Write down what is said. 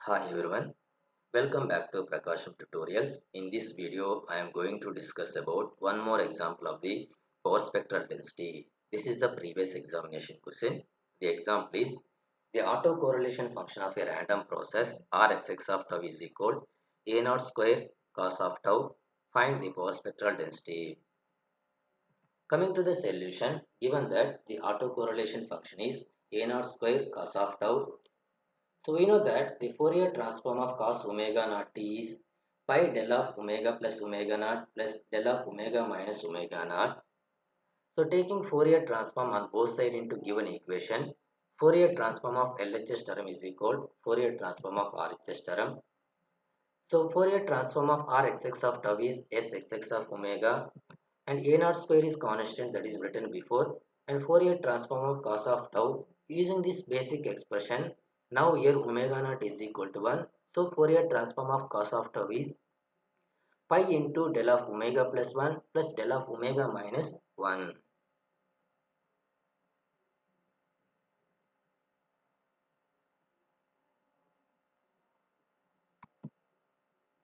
Hi everyone, welcome back to PRAKASAM tutorials. In this video, I am going to discuss about one more example of the power spectral density. This is the previous examination question. The example is the autocorrelation function of a random process Rxx of tau is equal a naught square cos of tau. Find the power spectral density. Coming to the solution, given that the autocorrelation function is a naught square cos of tau. So we know that the Fourier transform of cos omega naught t is pi del of omega plus omega naught plus del of omega minus omega naught. So taking Fourier transform on both sides into given equation, Fourier transform of LHS term is equal Fourier transform of RHS term. So Fourier transform of Rxx of tau is Sxx of omega and a naught square is constant that is written before, and Fourier transform of cos of tau using this basic expression. Now here omega naught is equal to 1, so Fourier transform of cos of tau is pi into del of omega plus 1 plus del of omega minus 1.